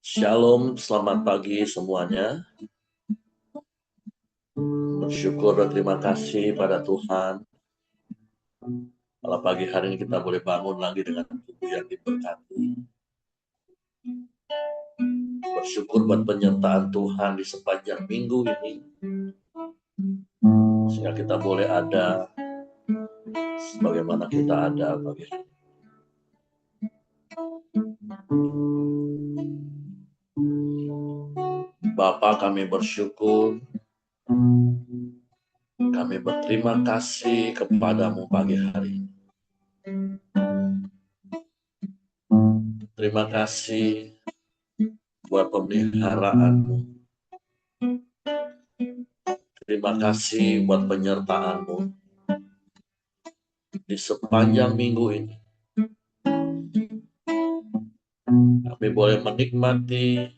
Shalom, selamat pagi semuanya. Bersyukur dan terima kasih pada Tuhan. Kalau pagi hari ini kita boleh bangun lagi dengan tubuh yang diberkati. Bersyukur buat penyertaan Tuhan di sepanjang minggu ini. Sehingga kita boleh ada sebagaimana kita ada pagi hari. Bapa, kami bersyukur. Kami berterima kasih kepadamu pagi hari ini. Terima kasih buat pemeliharaanmu. Terima kasih buat penyertaanmu di sepanjang minggu ini. Kami boleh menikmati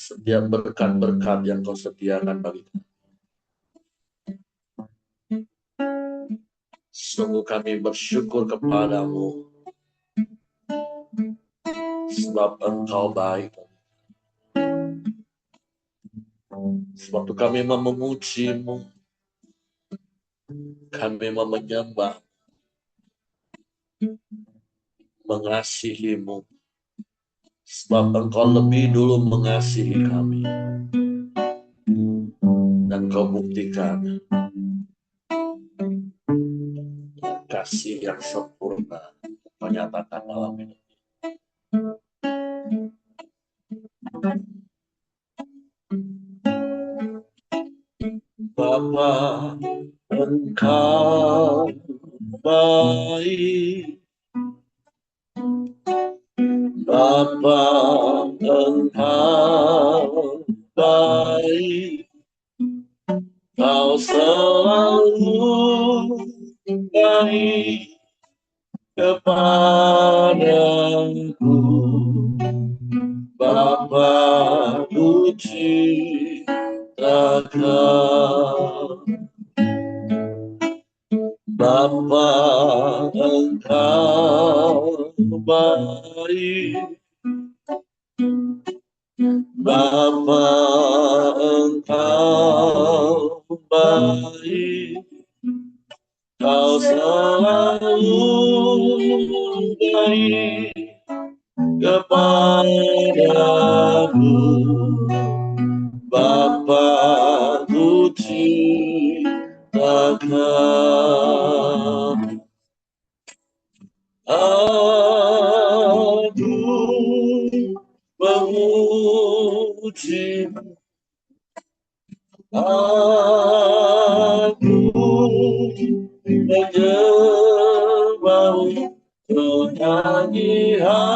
setiap berkat-berkat yang kau sediakan bagi kami. Sungguh kami bersyukur kepadamu, sebab engkau baik. Sebab kami memujimu, kami menyembah, mengasihimu. Sebab engkau lebih dulu mengasihi kami. Dan kau buktikan kasih yang sempurna kau nyatakan dalam ini. Bapa, engkau baik. Bapa, engkau baik. Kau selalu baik kepadaku. Bapa, puji Takkan. Bapa, engkau baik. Bapa, engkau baik. Kau selalu baik kepadaku. Bapa, puji Takkan. Aku memujimu, aku menyembahmu, menyanyi haleluya.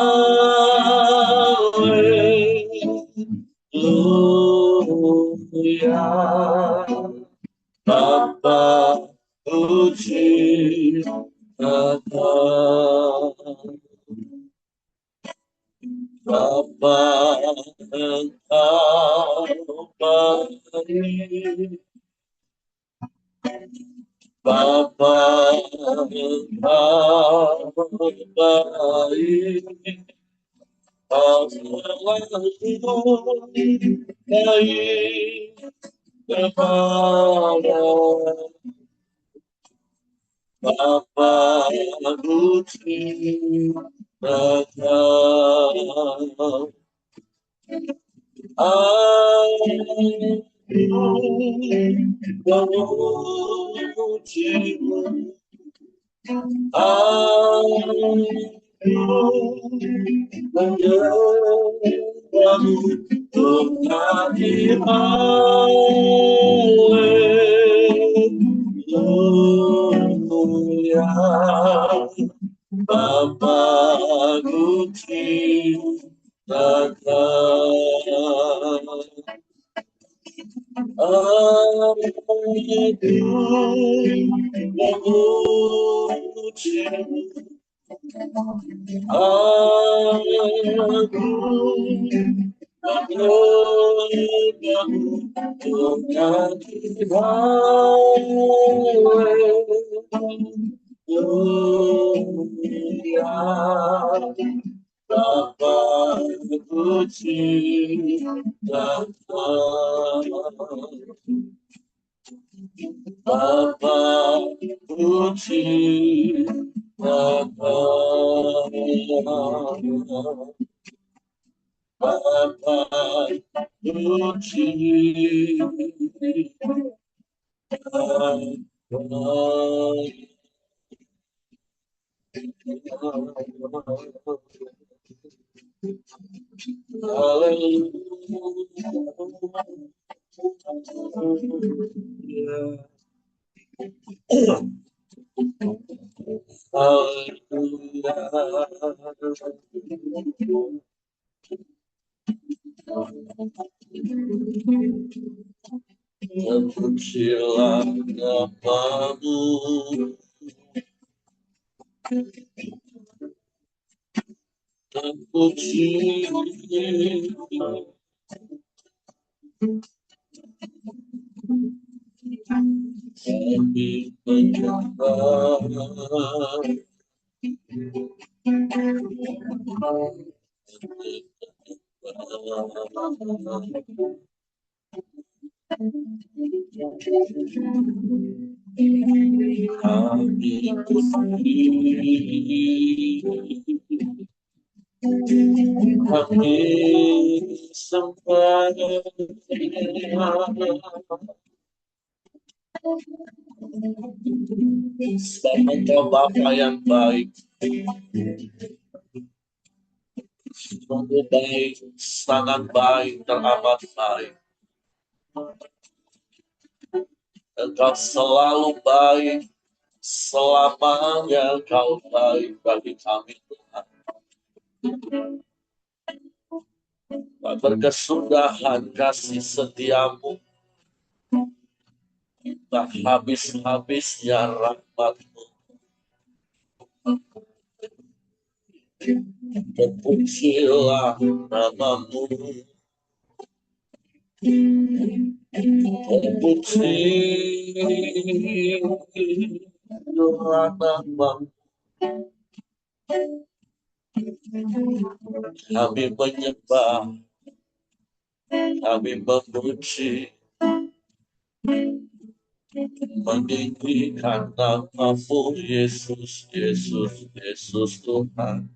Bapa, puji Takkan. Bapa, engkau baik. Bapa, engkau baik. Kau selalu baik kepada Bapa, puji Takkan. Aku memujimu, aku menyembahmu, menyanyi haleluya. Bapa, puji Takkan. Aku memujimu, aku menyembahmu, menyanyi haleluya. Bapa, puji Bapa, puji Bapa, Bapa, puji Terpujilah namamu, terpuji kami menyembah. Kami puji, kami sembah. Sebab Engkau Bapa yang baik, sungguh baik, sangat baik, teramat baik. Engkau selalu baik, selamanya Engkau baik bagi kami Tuhan. Tak berkesudahan kasih setiamu, tak habis-habisnya rahmat-Mu. Terpujilah namamu, terpujilah namamu. Kami menyembah, kami memuji, meninggikan namamu Yesus, Yesus, Yesus Tuhan.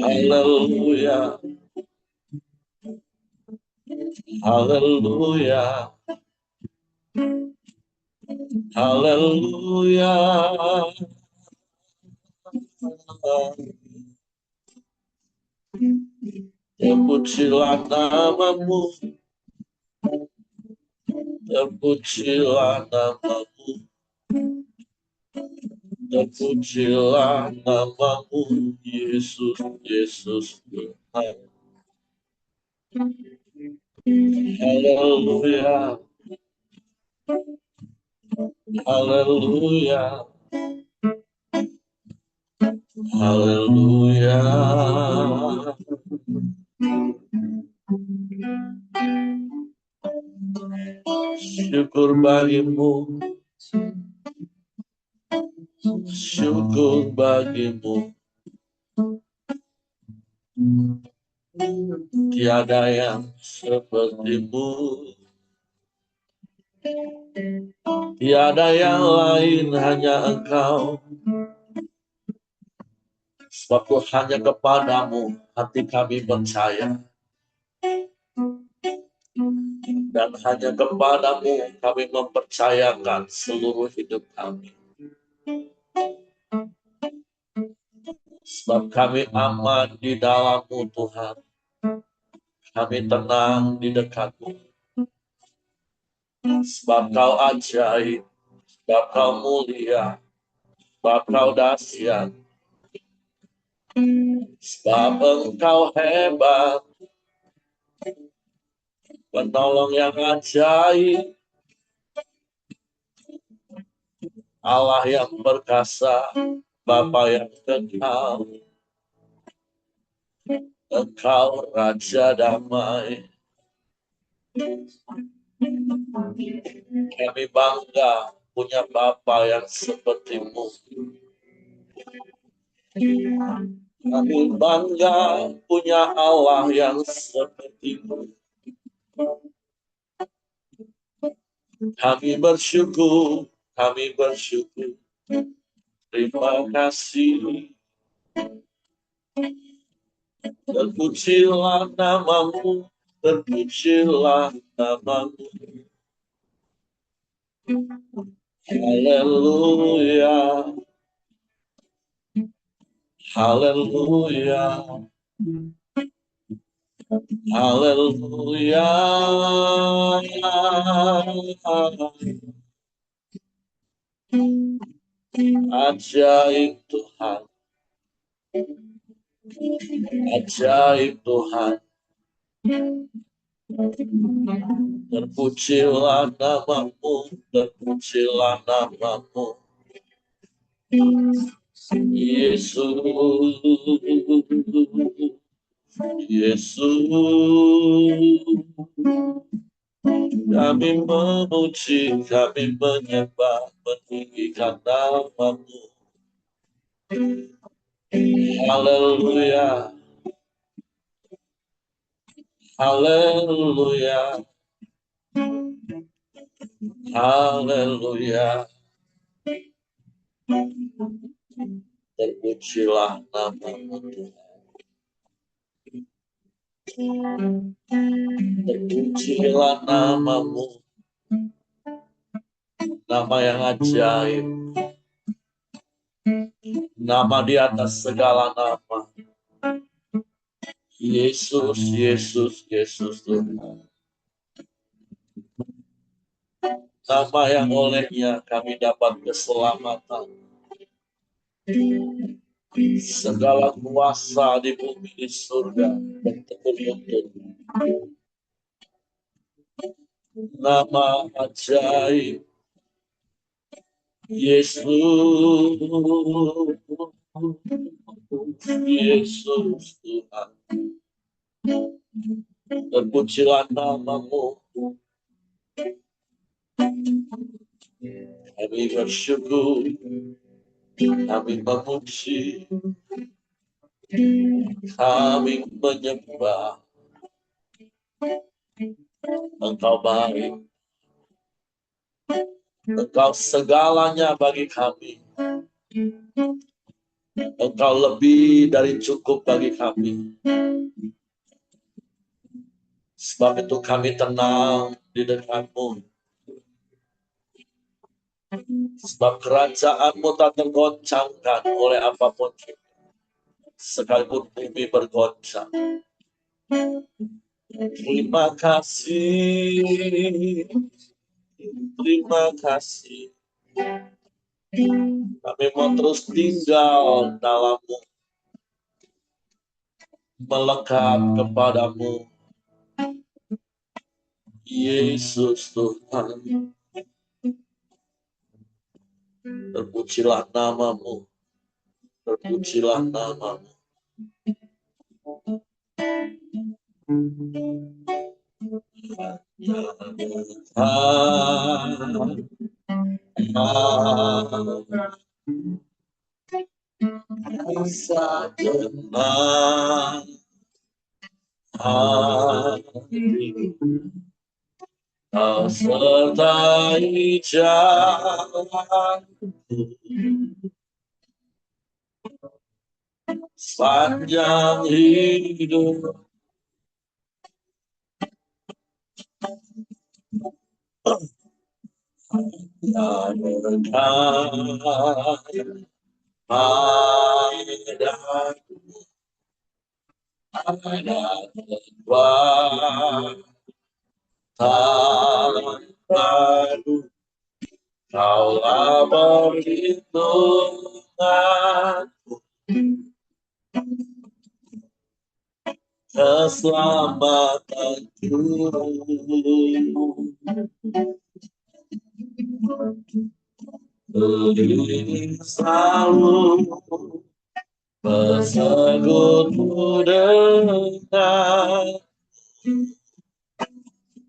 Haleluya, haleluya, haleluya. Terpujilah namamu, terpujilah namamu, terpujilah namamu Yesus, Yesus Tuhan. Haleluya, haleluya, haleluya. Syukur bagimu, syukur bagimu. Tiada yang sepertimu, tiada yang lain, hanya Engkau. Sebab hanya kepadamu hati kami percaya, dan hanya kepadamu kami mempercayakan seluruh hidup kami. Sebab kami aman di dalam-Mu Tuhan, kami tenang di dekat-Mu. Sebab Kau ajaib, sebab Kau mulia, sebab Kau dahsyat, sebab Engkau hebat, penolong yang ajaib, Allah yang perkasa, Bapa yang kekal. Engkau Raja damai. Kami bangga punya Bapa yang seperti-Mu. Kami bangga punya Allah yang seperti itu. Kami bersyukur, kami bersyukur. Terima kasih. Terpujilah namamu, terpujilah namamu. Haleluya, haleluya, haleluya. Ajaib Tuhan, ajaib Tuhan. Terpujilah namamu, terpujilah namamu. Yesus, Yesus. Kami memuji, kami menyembah, meninggikan namamu. Haleluya, haleluya, haleluya. Terpujilah namamu Tuhan. Terpujilah namamu. Nama yang ajaib. Nama di atas segala nama. Yesus, Yesus, Yesus Tuhan. Nama yang olehnya kami dapat keselamatan. Segala kuasa di bumi di surga bertekun. Nama ajaib Yesus, Yesus Tuhan. Terpujilah namamu. Kami bersyukur, kami memuji, kami menyembah. Engkau baik, Engkau segalanya bagi kami. Engkau lebih dari cukup bagi kami. Sebab itu kami tenang di dekatmu. Sebab kerajaanmu tak tergoncangkan oleh apapun. Sekalipun bumi bergoncang. Terima kasih. Terima kasih. Kami mau terus tinggal dalammu. Melekat kepadamu. Yesus Tuhan. Terpujilah namamu. Terpujilah namamu. Rasa tenang hati, Kau sertai jalanku sepanjang hidup. Ada padaku, ada kekuatan baru. Kaulah perlindunganku, keselamatanku. Beri selalu bersekutu dengan,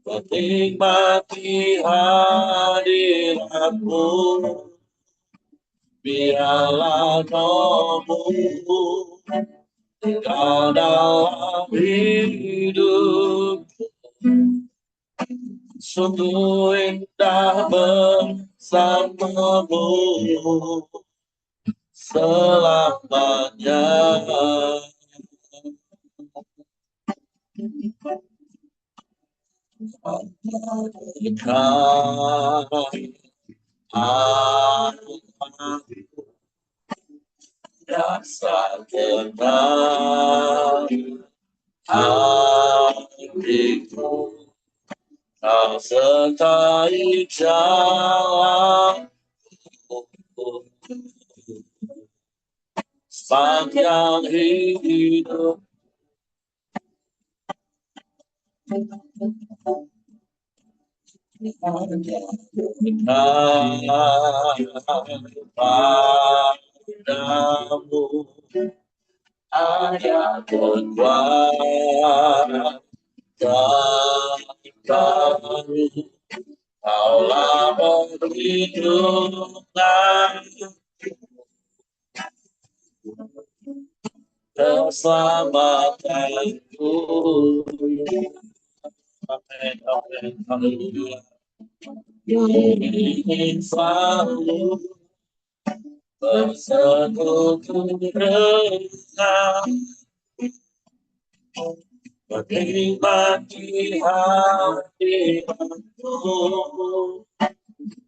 menikmati hadiratmu. Biarlah rohmu Engkau dalam hidup, sungguh indah bersamamu selamanya. Engkau rasa tenang hatiku, kau sertai jalanku sepanjang hidup. Padamu hanya kekuatan baru, kaulah perlindungan keselamatanku. Amin, amin, haleluya. Ingin selalu bersekutu dengan, menikmati hadiratmu,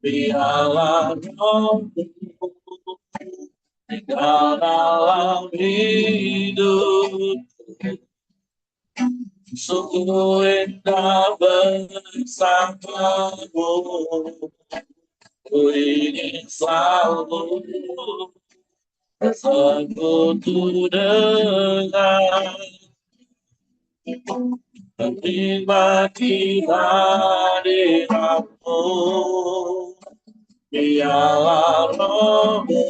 biarlah rohmu tinggal dalam hidup. Sungguh indah bersamamu, ku ingin selalu bersekutu dengan, menikmati hadiratmu, biarlah rohmu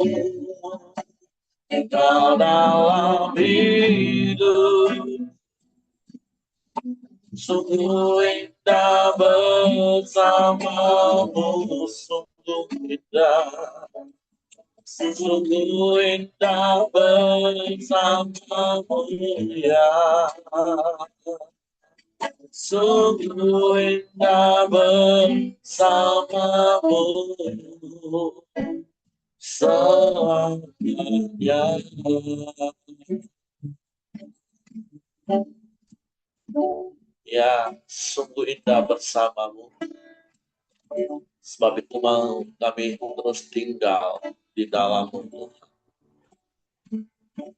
tinggal dalam hidup. Sungguh indah bersamamu, sungguh indah, sungguh indah bersamamu ya, sungguh indah bersamamu selamanya. Ya, sungguh indah bersamamu. Sebab itu mau kami terus tinggal di dalam-Mu, Tuhan.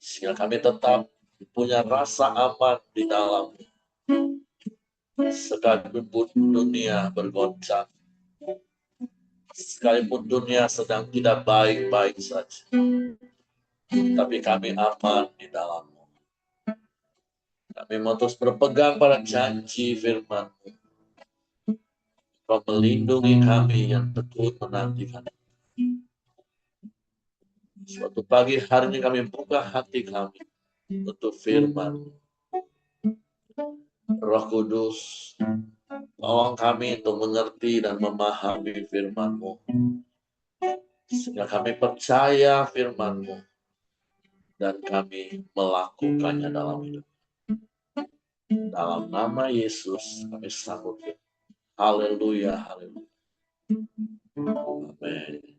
Sehingga kami tetap punya rasa aman di dalam-Mu. Sekalipun dunia bergoncang, sekalipun dunia sedang tidak baik-baik saja, tapi kami aman di dalam-Mu. Kami mau terus berpegang pada janji firman-Mu. Kau melindungi kami yang tekun menantikan. Suatu pagi hari ini kami buka hati kami untuk firman. Roh Kudus, tolong kami untuk mengerti dan memahami firman-Mu. Sehingga kami percaya firman-Mu dan kami melakukannya dalam hidup. Dalam nama Yesus kami sambut. Haleluya, haleluya. Amin.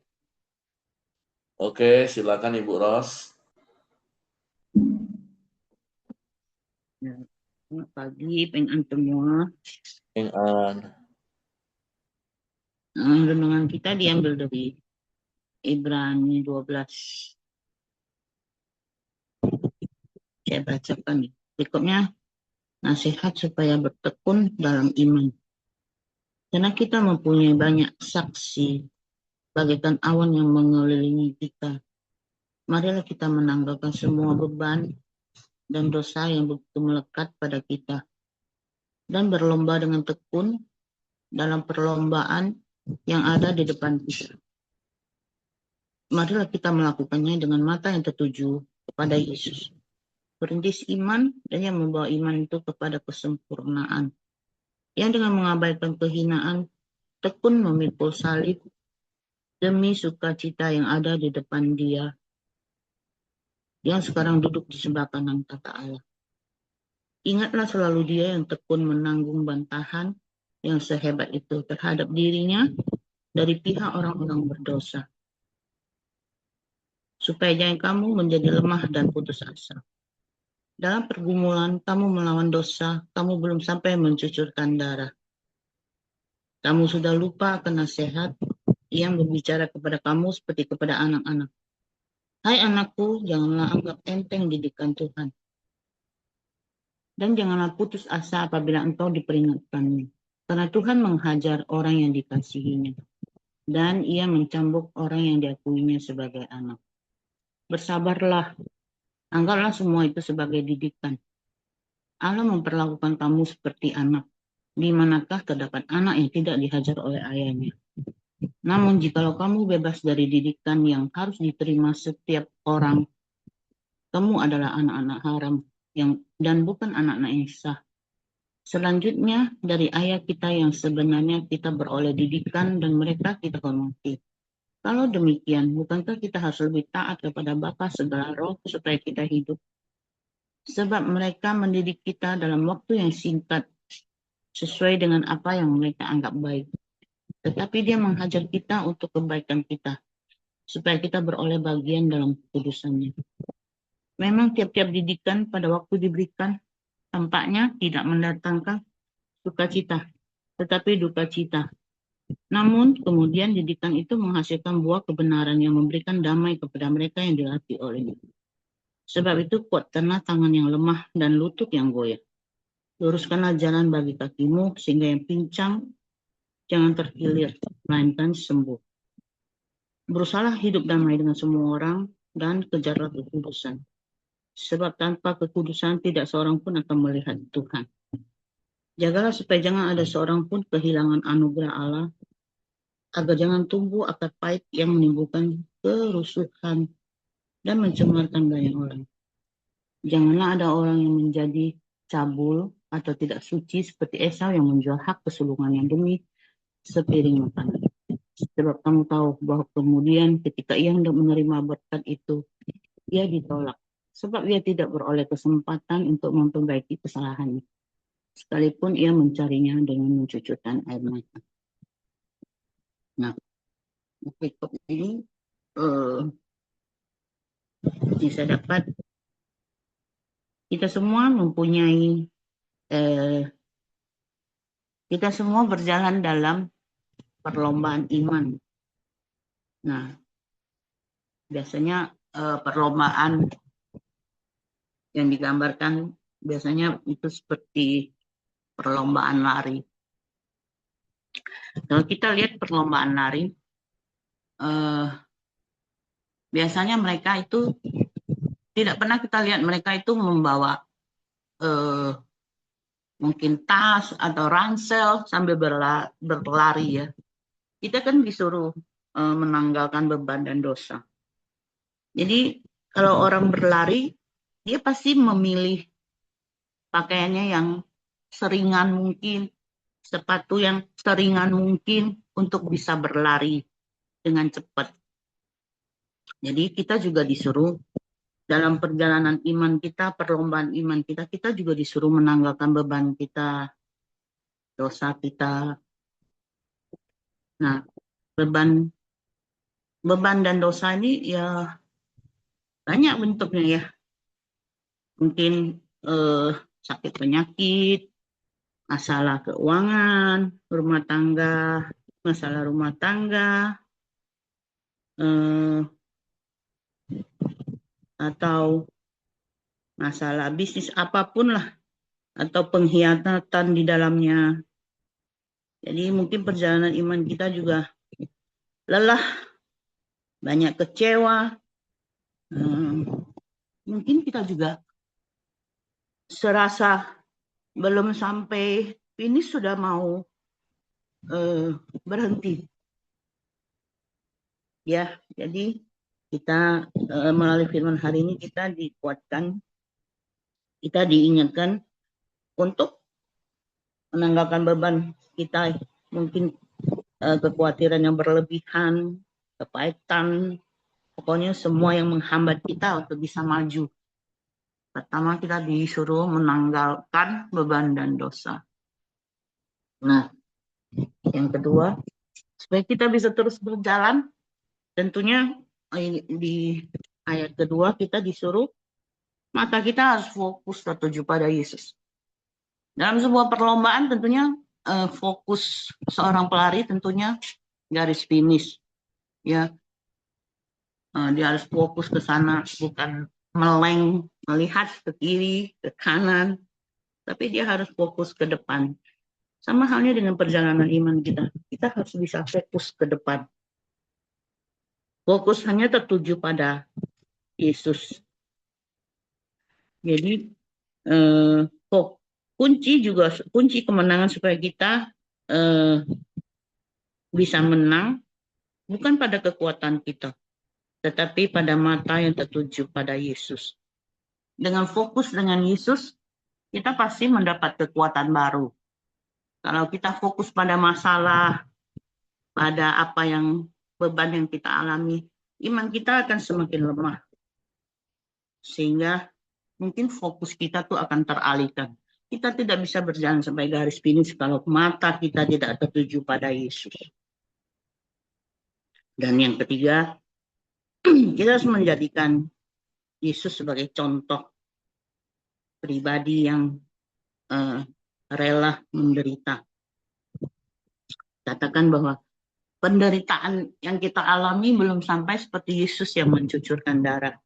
Oke, silakan Ibu Ros. Selamat pagi, pengen semua. Renungan kita diambil dari Ibrani 12. Saya bacakan. Berikutnya, nasihat supaya bertekun dalam iman. Karena kita mempunyai banyak saksi, bagaikan awan yang mengelilingi kita. Marilah kita menanggalkan semua beban dan dosa yang begitu melekat pada kita. Dan berlomba dengan tekun dalam perlombaan yang ada di depan kita. Marilah kita melakukannya dengan mata yang tertuju kepada Yesus. Perintis iman dan yang membawa iman itu kepada kesempurnaan. Yang dengan mengabaikan kehinaan, tekun memikul salib demi sukacita yang ada di depan Dia. yang sekarang duduk di sebelah kanan tata Allah. Ingatlah selalu dia yang tekun menanggung bantahan yang sehebat itu terhadap dirinya dari pihak orang-orang berdosa, supaya jangan kamu menjadi lemah dan putus asa. Dalam pergumulan kamu melawan dosa, kamu belum sampai mencucurkan darah. Kamu sudah lupa akan nasihat yang berbicara kepada kamu seperti kepada anak-anak. Hai anakku, janganlah anggap enteng didikan Tuhan. Dan janganlah putus asa apabila engkau diperingatkannya. Karena Tuhan menghajar orang yang dikasihinya. Dan ia mencambuk orang yang diakuinya sebagai anak. Bersabarlah, anggaplah semua itu sebagai didikan. Allah memperlakukan kamu seperti anak. Di manakah terdapat anak yang tidak dihajar oleh ayahnya? Namun jikalau kamu bebas dari didikan yang harus diterima setiap orang, kamu adalah anak-anak haram dan bukan anak-anak yang sah. Selanjutnya dari ayah kita yang sebenarnya kita beroleh didikan dan mereka kita hormati. Kalau demikian, bukankah kita harus lebih taat kepada Bapa segala roh supaya kita hidup? Sebab mereka mendidik kita dalam waktu yang singkat sesuai dengan apa yang mereka anggap baik. Tetapi dia menghajar kita untuk kebaikan kita, supaya kita beroleh bagian dalam kekudusannya. Memang tiap-tiap didikan pada waktu diberikan, tampaknya tidak mendatangkan sukacita, tetapi duka cita. Namun kemudian didikan itu menghasilkan buah kebenaran yang memberikan damai kepada mereka yang dilatih olehnya. Sebab itu kuatkanlah tangan yang lemah dan lutut yang goyah. Luruskanlah jalan bagi kakimu sehingga yang pincang jangan terkilir, melainkan sembuh. Berusahalah hidup damai dengan semua orang dan kejarlah kekudusan. Sebab tanpa kekudusan tidak seorang pun akan melihat Tuhan. Jagalah supaya jangan ada seorang pun kehilangan anugerah Allah, agar jangan tumbuh akar pahit yang menimbulkan kerusuhan dan mencemarkan banyak orang. Janganlah ada orang yang menjadi cabul atau tidak suci seperti Esau yang menjual hak kesulungannya demi sepiring makanan. Sebab kamu tahu bahwa kemudian ketika ia hendak menerima berkat itu, ia ditolak. Sebab ia tidak beroleh kesempatan untuk memperbaiki kesalahannya. Sekalipun ia mencarinya dengan mencucurkan air mata. Nah, berikut ini bisa dapat kita semua mempunyai kita semua berjalan dalam perlombaan iman. Nah, biasanya perlombaan yang digambarkan biasanya itu seperti perlombaan lari. Kalau kita lihat perlombaan lari, biasanya mereka itu tidak pernah kita lihat mereka itu membawa mungkin tas atau ransel sambil berlari ya. Kita kan disuruh menanggalkan beban dan dosa. Jadi kalau orang berlari, dia pasti memilih pakaiannya yang seringan mungkin, sepatu yang seringan mungkin untuk bisa berlari dengan cepat. Jadi kita juga disuruh dalam perjalanan iman kita, perlombaan iman kita, kita juga disuruh menanggalkan beban kita, dosa kita. Nah, beban dan dosa ini ya banyak bentuknya ya. Mungkin sakit penyakit, masalah keuangan, masalah rumah tangga, atau masalah bisnis apapun lah, atau pengkhianatan di dalamnya. Jadi mungkin perjalanan iman kita juga lelah, banyak kecewa. Mungkin kita juga serasa belum sampai finish sudah mau berhenti. Ya, jadi kita melalui firman hari ini kita dikuatkan, kita diingatkan untuk menanggalkan beban kita, mungkin kekhawatiran yang berlebihan, kepahitan, Pokoknya semua yang menghambat kita untuk bisa maju. Pertama kita disuruh menanggalkan beban dan dosa. Nah, yang kedua, supaya kita bisa terus berjalan, tentunya di ayat kedua kita disuruh mata kita harus fokus tertuju pada Yesus. Dalam sebuah perlombaan tentunya fokus seorang pelari tentunya garis finish, ya. Dia harus fokus ke sana, bukan meleng melihat ke kiri ke kanan, tapi dia harus fokus ke depan. Sama halnya dengan perjalanan iman kita harus bisa fokus ke depan, fokus hanya tertuju pada Yesus. Jadi kunci kemenangan supaya kita bisa menang bukan pada kekuatan kita, tetapi pada mata yang tertuju pada Yesus. Dengan fokus dengan Yesus, kita pasti mendapat kekuatan baru. Kalau kita fokus pada masalah, pada apa yang beban yang kita alami, iman kita akan semakin lemah. Sehingga mungkin fokus kita tuh akan teralihkan. Kita tidak bisa berjalan sampai garis finish kalau mata kita tidak tertuju pada Yesus. Dan yang ketiga, kita harus menjadikan Yesus sebagai contoh pribadi yang rela menderita. Katakan bahwa penderitaan yang kita alami belum sampai seperti Yesus yang mencucurkan darah.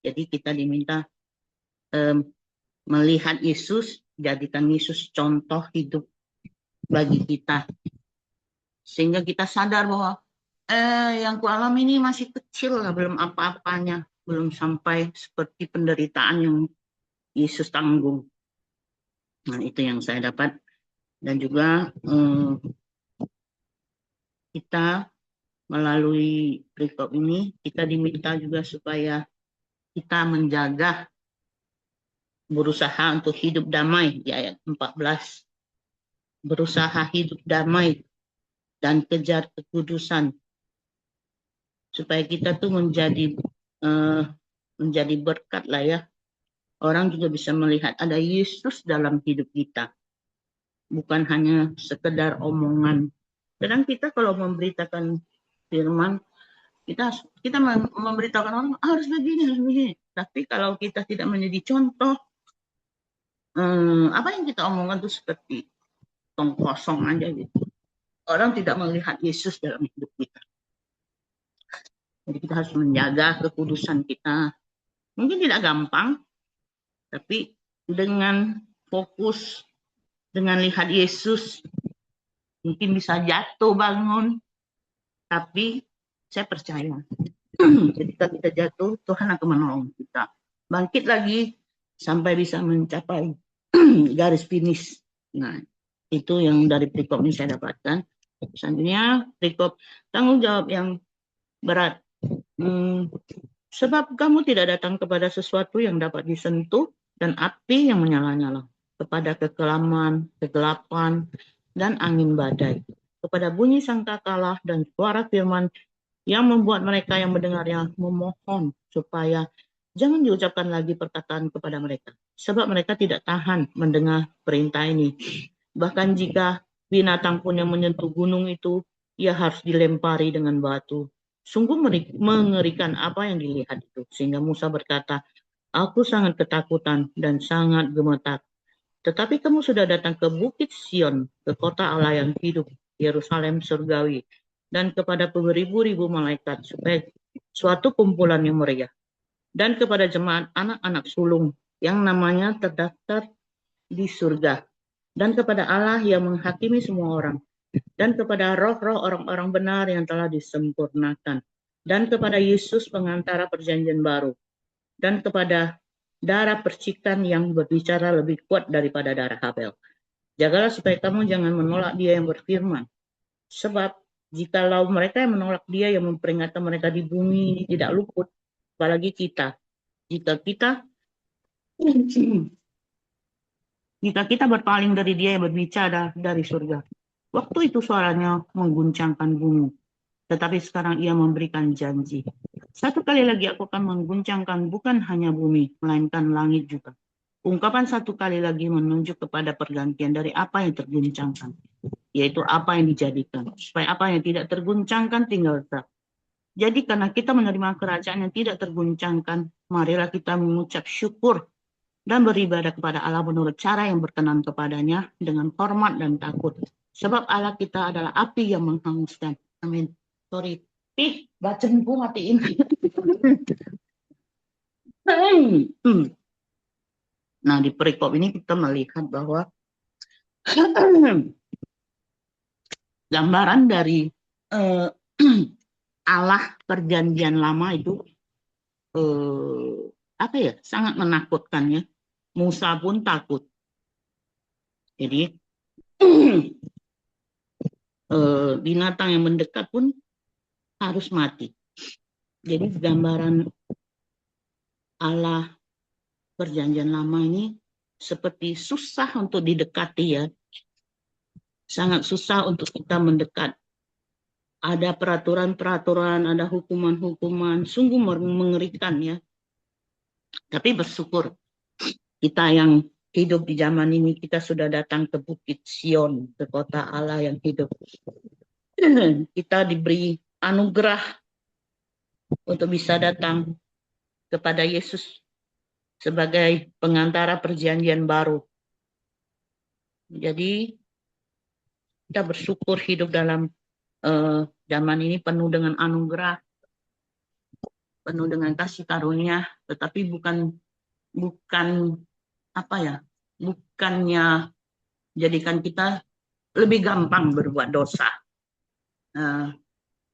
Jadi kita diminta melihat Yesus, jadikan Yesus contoh hidup bagi kita. Sehingga kita sadar bahwa yang ku alami ini masih kecil lah, belum apa-apanya, belum sampai seperti penderitaan yang Yesus tanggung. Nah, itu yang saya dapat. Dan juga kita melalui perikop ini, kita diminta juga supaya kita menjaga, berusaha untuk hidup damai di ayat 14. Berusaha hidup damai dan kejar kekudusan. Supaya kita tuh menjadi berkat lah ya. Orang juga bisa melihat ada Yesus dalam hidup kita. Bukan hanya sekedar omongan. Kadang kita kalau memberitakan firman, kita memberitakan orang harus begini, harus begini. Tapi kalau kita tidak menjadi contoh, apa yang kita omongkan itu seperti tong kosong aja gitu. Orang tidak melihat Yesus dalam hidup kita. Jadi kita harus menjaga kekudusan kita. Mungkin tidak gampang, tapi dengan fokus, dengan lihat Yesus, mungkin bisa jatuh bangun, tapi saya percaya ketika kita jatuh, Tuhan akan menolong kita. Bangkit lagi sampai bisa mencapai garis finish. Nah, itu yang dari perikop ini saya dapatkan. Selanjutnya, perikop tanggung jawab yang berat. Sebab kamu tidak datang kepada sesuatu yang dapat disentuh dan api yang menyala-nyala, kepada kekelaman, kegelapan, dan angin badai, kepada bunyi sangkakala dan suara firman yang membuat mereka yang mendengarnya memohon supaya jangan diucapkan lagi perkataan kepada mereka, sebab mereka tidak tahan mendengar perintah ini. Bahkan jika binatang pun yang menyentuh gunung itu, ia harus dilempari dengan batu. Sungguh mengerikan apa yang dilihat itu. Sehingga Musa berkata, aku sangat ketakutan dan sangat gemetar. Tetapi kamu sudah datang ke Bukit Sion, ke kota Allah yang hidup, Yerusalem surgawi, dan kepada beribu-ribu malaikat, supaya suatu kumpulan yang meriah. Dan kepada jemaat anak-anak sulung yang namanya terdaftar di surga. Dan kepada Allah yang menghakimi semua orang. Dan kepada roh-roh orang-orang benar yang telah disempurnakan, dan kepada Yesus pengantara perjanjian baru, dan kepada darah percikan yang berbicara lebih kuat daripada darah Habel. Jagalah supaya kamu jangan menolak dia yang berfirman. Sebab jikalau mereka yang menolak dia yang memperingatkan mereka di bumi ini tidak luput, apalagi kita. Jika kita berpaling dari dia yang berbicara dari surga. Waktu itu suaranya mengguncangkan bumi. Tetapi sekarang ia memberikan janji. Satu kali lagi aku akan mengguncangkan bukan hanya bumi, melainkan langit juga. Ungkapan satu kali lagi menunjuk kepada pergantian dari apa yang terguncangkan, yaitu apa yang dijadikan. Supaya apa yang tidak terguncangkan tinggal tetap. Jadi karena kita menerima kerajaan yang tidak terguncangkan, marilah kita mengucap syukur dan beribadah kepada Allah menurut cara yang berkenan kepadanya dengan hormat dan takut. Sebab Allah kita adalah api yang menghanguskan. Amin. Sorry. Baca buku matiin. Nah, di perikop ini kita melihat bahwa gambaran dari eh, Allah perjanjian lama itu apa ya, sangat menakutkan ya. Musa pun takut. Jadi binatang yang mendekat pun harus mati. Jadi gambaran Allah perjanjian lama ini seperti susah untuk didekati ya. Sangat susah untuk kita mendekat. Ada peraturan-peraturan, ada hukuman-hukuman, sungguh mengerikan ya. Tapi bersyukur kita yang hidup di zaman ini, kita sudah datang ke Bukit Sion, ke kota Allah yang hidup. Kita diberi anugerah untuk bisa datang kepada Yesus sebagai pengantara perjanjian baru. Jadi kita bersyukur hidup dalam zaman ini penuh dengan anugerah, penuh dengan kasih karunia, tetapi bukan apa ya, bukannya jadikan kita lebih gampang berbuat dosa.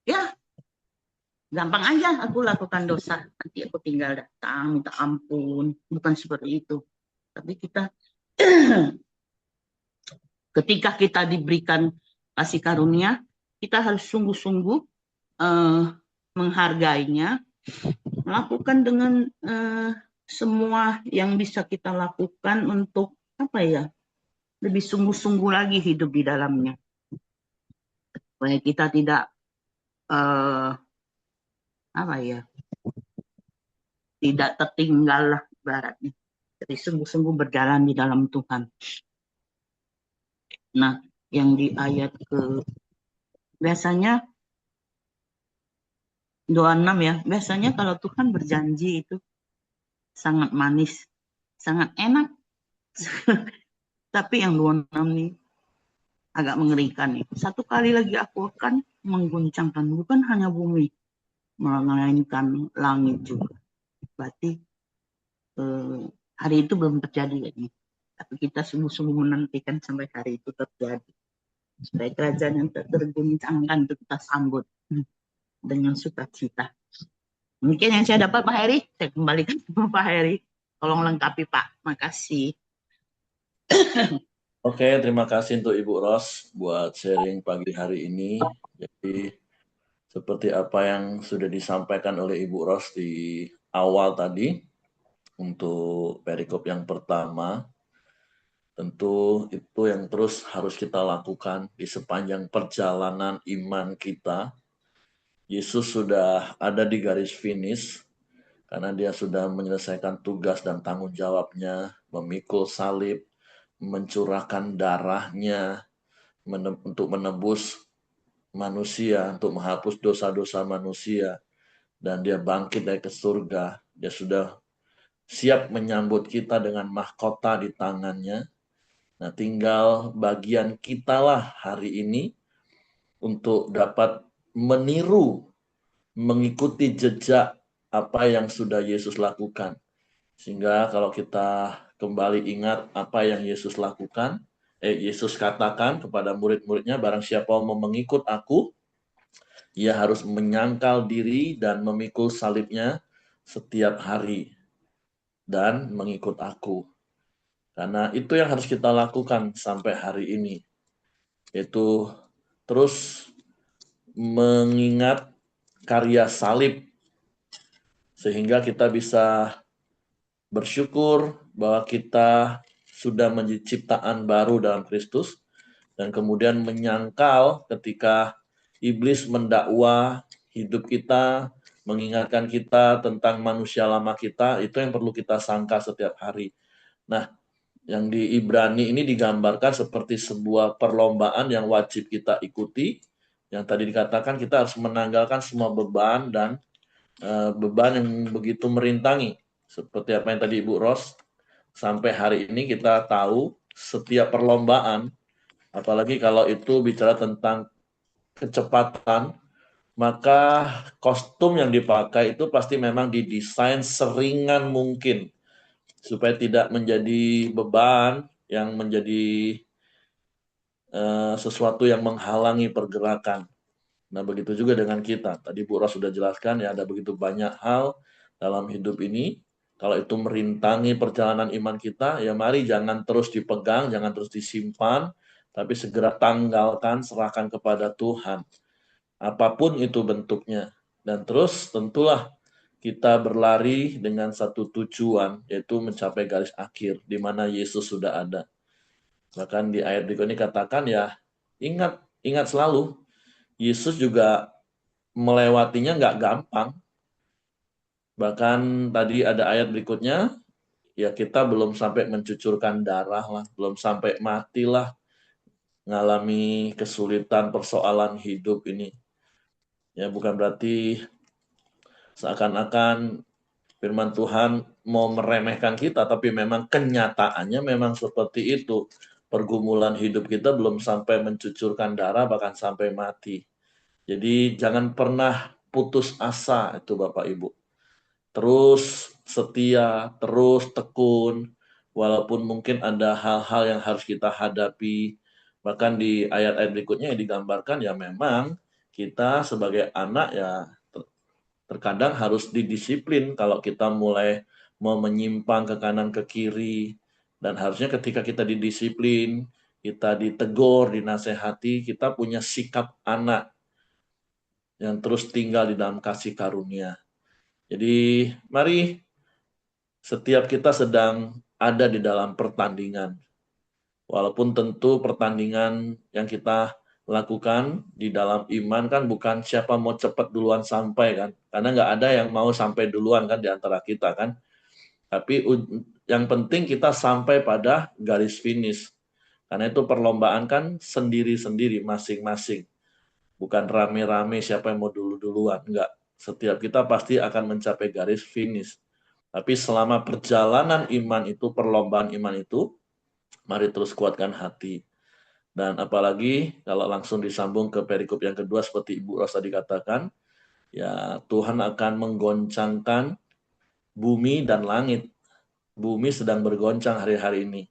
Ya, gampang aja aku lakukan dosa, nanti aku tinggal datang minta ampun, bukan seperti itu. Tapi kita ketika kita diberikan kasih karunia, kita harus sungguh-sungguh menghargainya, melakukan dengan semua yang bisa kita lakukan untuk apa ya, lebih sungguh-sungguh lagi hidup di dalamnya, supaya kita tidak apa ya, tidak tertinggal lah ibaratnya. Jadi sungguh-sungguh berjalan di dalam Tuhan. Nah, yang di ayat biasanya 26 ya, biasanya kalau Tuhan berjanji itu sangat manis, sangat enak. Tapi yang 26 nih agak mengerikan nih. Satu kali lagi aku akan mengguncangkan bukan hanya bumi, melainkan langit juga. Berarti hari itu belum terjadi lagi. Tapi kita sungguh-sungguh menantikan sampai hari itu terjadi. Supaya kerajaan yang terguncangkan itu kita sambut dengan sukacita. Mungkin yang saya dapat Pak Heri, saya kembalikan ke Pak Heri. Tolong lengkapi Pak, makasih. Oke, terima kasih untuk Ibu Ros buat sharing pagi hari ini. Jadi seperti apa yang sudah disampaikan oleh Ibu Ros di awal tadi untuk perikop yang pertama, tentu itu yang terus harus kita lakukan di sepanjang perjalanan iman kita. Yesus sudah ada di garis finish karena dia sudah menyelesaikan tugas dan tanggung jawabnya, memikul salib, mencurahkan darahnya untuk menebus manusia, untuk menghapus dosa-dosa manusia, dan dia bangkit dari ke surga. Dia sudah siap menyambut kita dengan mahkota di tangannya. Nah, tinggal bagian kita lah hari ini untuk dapat meniru, mengikuti jejak apa yang sudah Yesus lakukan. Sehingga kalau kita kembali ingat apa yang Yesus lakukan, Yesus katakan kepada murid-muridnya, barang siapa mau mengikut aku, ia harus menyangkal diri dan memikul salibnya setiap hari dan mengikut aku. Karena itu yang harus kita lakukan sampai hari ini, yaitu terus mengingat karya salib, sehingga kita bisa bersyukur bahwa kita sudah menjadi ciptaan baru dalam Kristus, dan kemudian menyangkal ketika iblis mendakwa hidup kita, mengingatkan kita tentang manusia lama kita, itu yang perlu kita sangka setiap hari. Nah, yang di Ibrani ini digambarkan seperti sebuah perlombaan yang wajib kita ikuti. Yang tadi dikatakan kita harus menanggalkan semua beban dan beban yang begitu merintangi. Seperti apa yang tadi Ibu Ros, sampai hari ini kita tahu setiap perlombaan, apalagi kalau itu bicara tentang kecepatan, maka kostum yang dipakai itu pasti memang didesain seringan mungkin supaya tidak menjadi beban yang menjadi sesuatu yang menghalangi pergerakan. Nah, begitu juga dengan kita. Tadi Bu Ros sudah jelaskan ya, ada begitu banyak hal dalam hidup ini. Kalau itu merintangi perjalanan iman kita, ya mari jangan terus dipegang, jangan terus disimpan, tapi segera tanggalkan, serahkan kepada Tuhan. Apapun itu bentuknya. Dan terus tentulah kita berlari dengan satu tujuan, yaitu mencapai garis akhir, di mana Yesus sudah ada. Bahkan di ayat berikut ini katakan ya, ingat selalu, Yesus juga melewatinya nggak gampang. Bahkan tadi ada ayat berikutnya, ya kita belum sampai mencucurkan darah lah, belum sampai mati lah, ngalami kesulitan persoalan hidup ini. Ya bukan berarti seakan-akan firman Tuhan mau meremehkan kita, tapi memang kenyataannya memang seperti itu. Pergumulan hidup kita belum sampai mencucurkan darah, bahkan sampai mati. Jadi jangan pernah putus asa itu Bapak Ibu. Terus setia, terus tekun, walaupun mungkin ada hal-hal yang harus kita hadapi. Bahkan di ayat-ayat berikutnya yang digambarkan ya memang kita sebagai anak ya terkadang harus didisiplin kalau kita mulai mau menyimpang ke kanan ke kiri, dan harusnya ketika kita didisiplin, kita ditegur, dinasehati, kita punya sikap anak yang terus tinggal di dalam kasih karunia. Jadi mari setiap kita sedang ada di dalam pertandingan. Walaupun tentu pertandingan yang kita lakukan di dalam iman kan bukan siapa mau cepat duluan sampai kan. Karena nggak ada yang mau sampai duluan kan di antara kita kan. Tapi yang penting kita sampai pada garis finish. Karena itu perlombaan kan sendiri-sendiri masing-masing. Bukan rame-rame siapa yang mau duluan. Enggak. Setiap kita pasti akan mencapai garis finish. Tapi selama perjalanan iman itu, perlombaan iman itu, mari terus kuatkan hati. Dan apalagi kalau langsung disambung ke perikop yang kedua seperti Ibu Ros tadi katakan, ya Tuhan akan menggoncangkan bumi dan langit. Bumi sedang bergoncang hari-hari ini.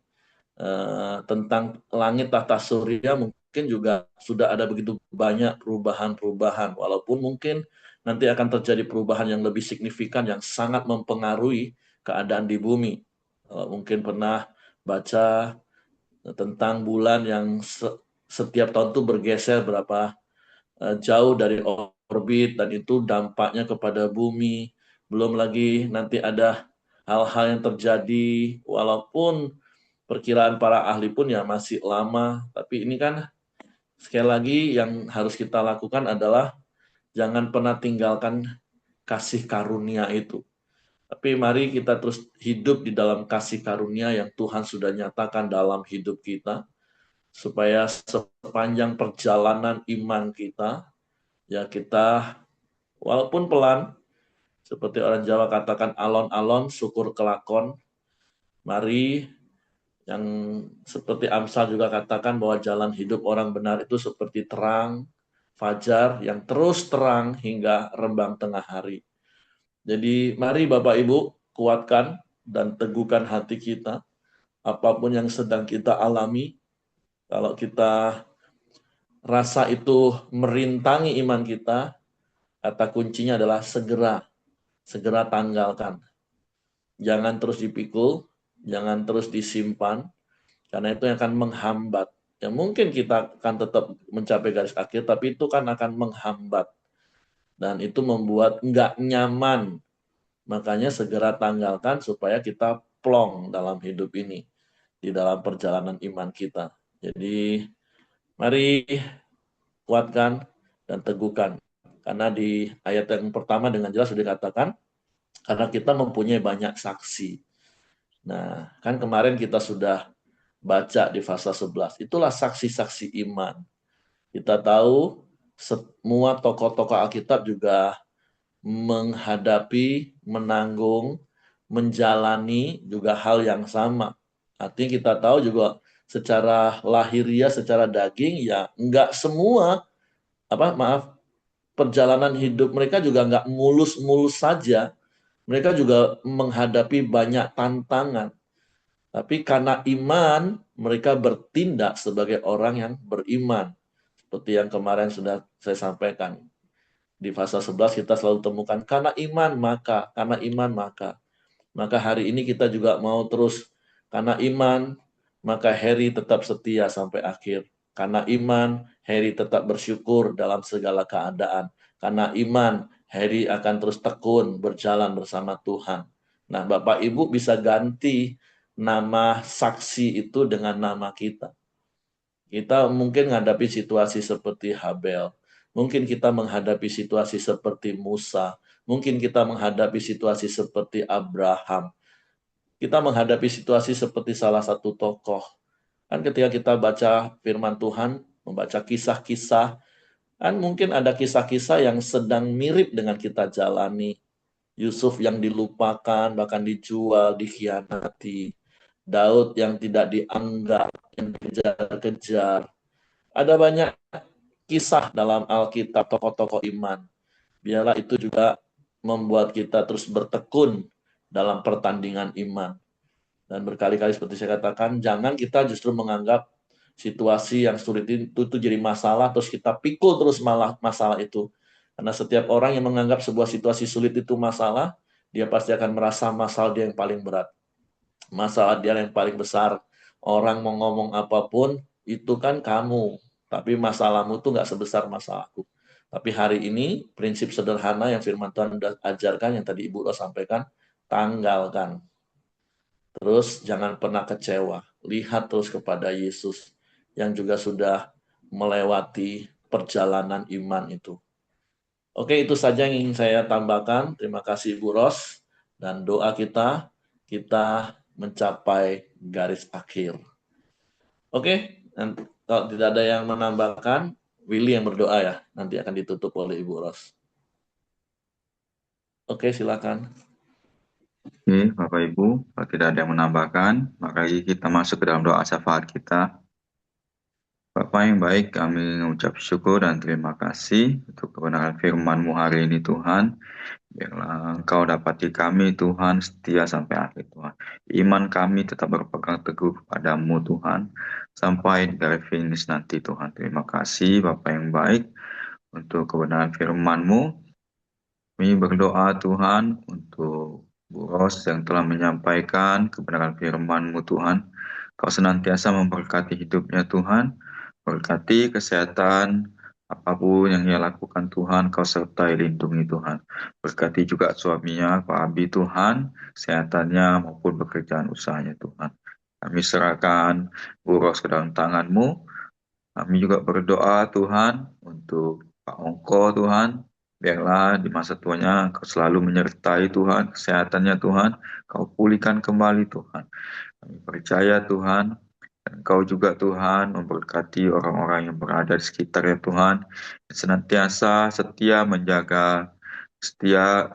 Tentang langit tata surya mungkin juga sudah ada begitu banyak perubahan-perubahan. Walaupun mungkin nanti akan terjadi perubahan yang lebih signifikan yang sangat mempengaruhi keadaan di bumi. Mungkin pernah baca tentang bulan yang setiap tahun itu bergeser berapa jauh dari orbit, dan itu dampaknya kepada bumi. Belum lagi nanti ada hal-hal yang terjadi, walaupun perkiraan para ahli pun ya masih lama, tapi ini kan sekali lagi yang harus kita lakukan adalah jangan pernah tinggalkan kasih karunia itu. Tapi mari kita terus hidup di dalam kasih karunia yang Tuhan sudah nyatakan dalam hidup kita, supaya sepanjang perjalanan iman kita, ya kita walaupun pelan, seperti orang Jawa katakan alon-alon, syukur kelakon, mari yang seperti Amsal juga katakan bahwa jalan hidup orang benar itu seperti terang fajar yang terus terang hingga rembang tengah hari. Jadi mari Bapak Ibu kuatkan dan teguhkan hati kita, apapun yang sedang kita alami. Kalau kita rasa itu merintangi iman kita, kata kuncinya adalah segera tanggalkan. Jangan terus dipikul, jangan terus disimpan, karena itu yang akan menghambat. Ya mungkin kita akan tetap mencapai garis akhir, tapi itu kan akan menghambat. Dan itu membuat nggak nyaman. Makanya segera tanggalkan supaya kita plong dalam hidup ini, di dalam perjalanan iman kita. Jadi mari kuatkan dan teguhkan Karena di ayat yang pertama dengan jelas sudah dikatakan, karena kita mempunyai banyak saksi. Nah, kan kemarin kita sudah baca di pasal 11. Itulah saksi-saksi iman. Kita tahu semua tokoh-tokoh Alkitab juga menghadapi, menanggung, menjalani juga hal yang sama. Artinya kita tahu juga secara lahiriah, secara daging, ya enggak semua, perjalanan hidup mereka juga enggak mulus-mulus saja. Mereka juga menghadapi banyak tantangan. Tapi karena iman, mereka bertindak sebagai orang yang beriman. Seperti yang kemarin sudah saya sampaikan. Di pasal 11 kita selalu temukan, karena iman maka, karena iman maka. Maka hari ini kita juga mau terus, karena iman, maka Harry tetap setia sampai akhir. Karena iman, Harry tetap bersyukur dalam segala keadaan. Karena iman, Harry akan terus tekun berjalan bersama Tuhan. Nah, Bapak Ibu bisa ganti nama saksi itu dengan nama kita. Kita mungkin menghadapi situasi seperti Habel. Mungkin kita menghadapi situasi seperti Musa. Mungkin kita menghadapi situasi seperti Abraham. Kita menghadapi situasi seperti salah satu tokoh. Kan ketika kita baca firman Tuhan, membaca kisah-kisah, kan mungkin ada kisah-kisah yang sedang mirip dengan kita jalani. Yusuf yang dilupakan, bahkan dijual, dikhianati. Daud yang tidak dianggap, yang dikejar-kejar. Ada banyak kisah dalam Alkitab tokoh-tokoh iman. Biarlah itu juga membuat kita terus bertekun dalam pertandingan iman. Dan berkali-kali seperti saya katakan, jangan kita justru menganggap situasi yang sulit itu jadi masalah, terus kita pikul terus masalah itu. Karena setiap orang yang menganggap sebuah situasi sulit itu masalah, dia pasti akan merasa masalah dia yang paling berat. Masalah dia yang paling besar. Orang mau ngomong apapun, itu kan kamu. Tapi masalahmu tuh nggak sebesar masalahku. Tapi hari ini, prinsip sederhana yang firman Tuhan sudah ajarkan, yang tadi Ibu Ros sampaikan, tanggalkan. Terus jangan pernah kecewa. Lihat terus kepada Yesus yang juga sudah melewati perjalanan iman itu. Oke, itu saja yang ingin saya tambahkan. Terima kasih Ibu Ros. Dan doa kita mencapai garis akhir. Oke, kalau tidak ada yang menambahkan, Willy yang berdoa ya. Nanti akan ditutup oleh Ibu Ros. Oke, silakan. Oke, Bapak Ibu, kalau tidak ada yang menambahkan, maka kita masuk ke dalam doa syafaat kita. Bapak yang baik, kami mengucap syukur dan terima kasih untuk kebenaran firman-Mu hari ini Tuhan. Biarlah Engkau dapati kami Tuhan setia sampai akhir Tuhan. Iman kami tetap berpegang teguh kepadamu Tuhan, sampai di garis finish nanti Tuhan. Terima kasih Bapak yang baik untuk kebenaran firman-Mu. Kami berdoa Tuhan untuk Bu Ros yang telah menyampaikan kebenaran firman-Mu Tuhan. Kau senantiasa memberkati hidupnya Tuhan, berkati kesehatan, apapun yang ia lakukan Tuhan, Kau sertai lindungi Tuhan. Berkati juga suaminya, Pak Abi Tuhan, kesehatannya maupun pekerjaan usahanya Tuhan. Kami serahkan Bu Ros ke dalam tangan-Mu. Kami juga berdoa Tuhan untuk Pak Ongko Tuhan. Biarlah di masa tuanya Kau selalu menyertai Tuhan, kesehatannya Tuhan, Kau pulihkan kembali Tuhan. Kami percaya Tuhan, dan Kau juga Tuhan memberkati orang-orang yang berada di sekitarnya Tuhan, yang senantiasa setia menjaga, setia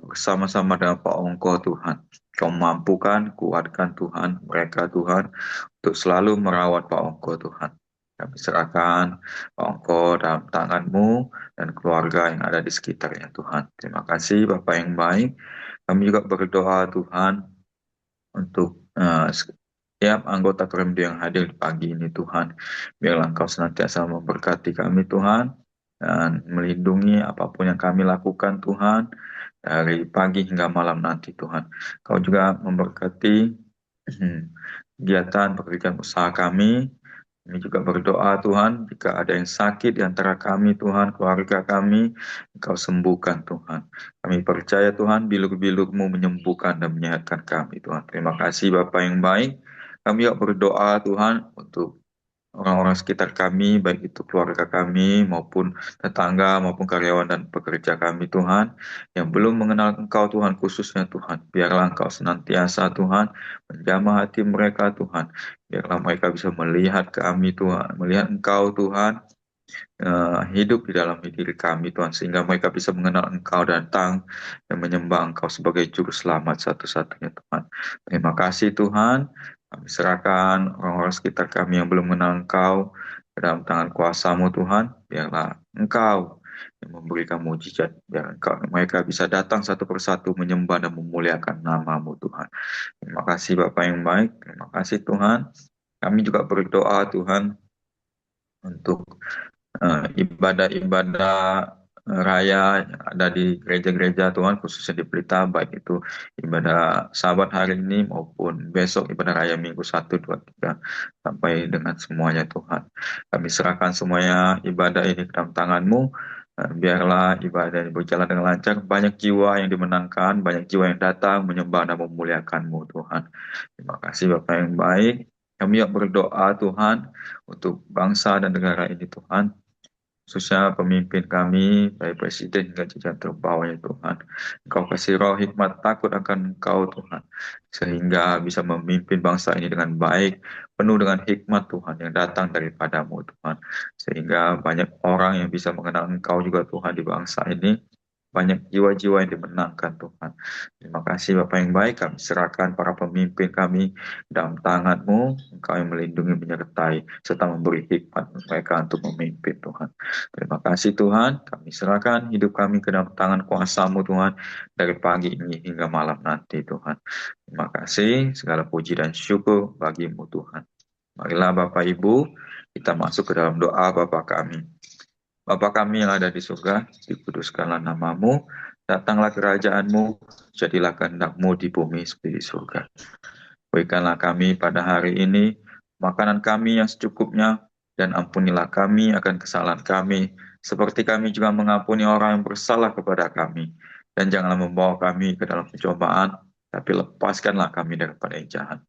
bersama-sama dengan Pak Ongko Tuhan. Kau mampukan, kuatkan Tuhan, mereka Tuhan, untuk selalu merawat Pak Ongko Tuhan. Kami serahkan Pak Ongko dalam tangan-Mu dan keluarga yang ada di sekitarnya Tuhan. Terima kasih Bapak yang baik. Kami juga berdoa Tuhan untuk setiap anggota Kremdo yang hadir di pagi ini Tuhan. Biarlah Engkau senantiasa memberkati kami Tuhan dan melindungi apapun yang kami lakukan Tuhan dari pagi hingga malam nanti Tuhan. Kau juga memberkati kegiatan pekerjaan usaha kami. Kami juga berdoa Tuhan, jika ada yang sakit di antara kami Tuhan, keluarga kami, Engkau sembuhkan Tuhan. Kami percaya Tuhan, bilur-bilur-Mu menyembuhkan dan menyehatkan kami Tuhan. Terima kasih Bapa yang baik. Kami juga berdoa Tuhan untuk orang-orang sekitar kami, baik itu keluarga kami maupun tetangga maupun karyawan dan pekerja kami Tuhan, yang belum mengenal Engkau Tuhan, khususnya Tuhan. Biarlah Engkau senantiasa Tuhan menjamah hati mereka Tuhan. Biarlah mereka bisa melihat kami Tuhan, melihat Engkau Tuhan, hidup di dalam diri kami Tuhan, sehingga mereka bisa mengenal Engkau, datang dan menyembah Engkau sebagai juru selamat satu-satunya Tuhan. Terima kasih Tuhan, kami serahkan orang-orang sekitar kami yang belum mengenal Engkau ke dalam tangan kuasa-Mu Tuhan. Biarlah Engkau yang memberikan mujizat, biar mereka bisa datang satu persatu menyembah dan memuliakan nama-Mu Tuhan. Terima kasih Bapak yang baik, terima kasih Tuhan. Kami juga berdoa Tuhan untuk ibadah-ibadah raya yang ada di gereja-gereja Tuhan, khususnya di Pelita, baik itu ibadah Sabat hari ini maupun besok ibadah raya Minggu 1, 2, 3, sampai dengan semuanya Tuhan. Kami serahkan semuanya ibadah ini ke dalam tangan-Mu. Biarlah ibadah ini berjalan dengan lancar, banyak jiwa yang dimenangkan, banyak jiwa yang datang menyembah dan memuliakan-Mu Tuhan. Terima kasih Bapak yang baik. Kami yang berdoa Tuhan untuk bangsa dan negara ini Tuhan, khususnya pemimpin kami, baik presiden hingga jajaran terbawahnya Tuhan. Engkau kasih roh hikmat takut akan Engkau Tuhan, sehingga bisa memimpin bangsa ini dengan baik, penuh dengan hikmat Tuhan yang datang daripada-Mu Tuhan. Sehingga banyak orang yang bisa mengenal Engkau juga Tuhan di bangsa ini, banyak jiwa-jiwa yang dimenangkan Tuhan. Terima kasih Bapak yang baik, kami serahkan para pemimpin kami dalam tangan-Mu, Engkau yang melindungi, menyertai, serta memberi hikmat mereka untuk memimpin Tuhan. Terima kasih Tuhan, kami serahkan hidup kami ke dalam tangan kuasa-Mu Tuhan, dari pagi ini hingga malam nanti Tuhan. Terima kasih, segala puji dan syukur bagi-Mu Tuhan. Marilah Bapak Ibu, kita masuk ke dalam doa Bapa kami. Bapa kami yang ada di surga, dikuduskanlah nama-Mu, datanglah kerajaan-Mu, jadilah kehendak-Mu di bumi seperti di surga. Berikanlah kami pada hari ini makanan kami yang secukupnya, dan ampunilah kami akan kesalahan kami, seperti kami juga mengampuni orang yang bersalah kepada kami. Dan janganlah membawa kami ke dalam pencobaan, tapi lepaskanlah kami daripada yang jahat.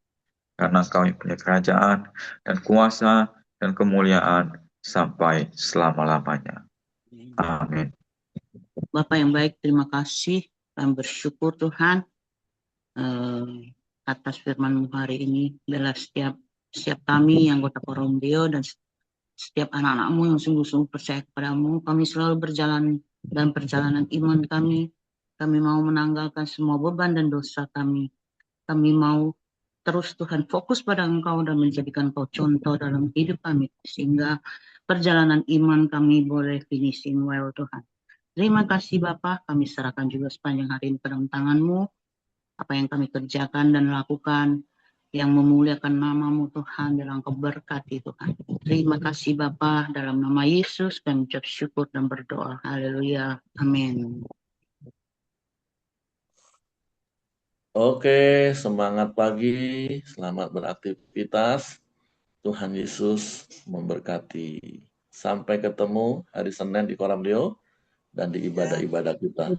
Karena Engkau yang punya kerajaan, dan kuasa, dan kemuliaan, sampai selama-lamanya. Amin. Bapak yang baik, terima kasih. Kami bersyukur Tuhan atas firman-Mu hari ini. Biarlah setiap kami anggota Korondio dan setiap anak-anak-Mu yang sungguh-sungguh percaya kepada-Mu, kami selalu berjalan dalam perjalanan iman kami. Kami mau menanggalkan semua beban dan dosa kami. Kami mau terus Tuhan fokus pada Engkau dan menjadikan Engkau contoh dalam hidup kami, sehingga perjalanan iman kami boleh finishing well Tuhan. Terima kasih Bapa, kami serahkan juga sepanjang hari ini ke dalam tangan-Mu, apa yang kami kerjakan dan lakukan yang memuliakan nama-Mu Tuhan, dan Engkau berkati Tuhan. Terima kasih Bapa, dalam nama Yesus kami ucap syukur dan berdoa. Haleluya. Amin. Oke, semangat pagi, selamat beraktivitas. Tuhan Yesus memberkati. Sampai ketemu hari Senin di Koramdio dan di ibadah-ibadah kita.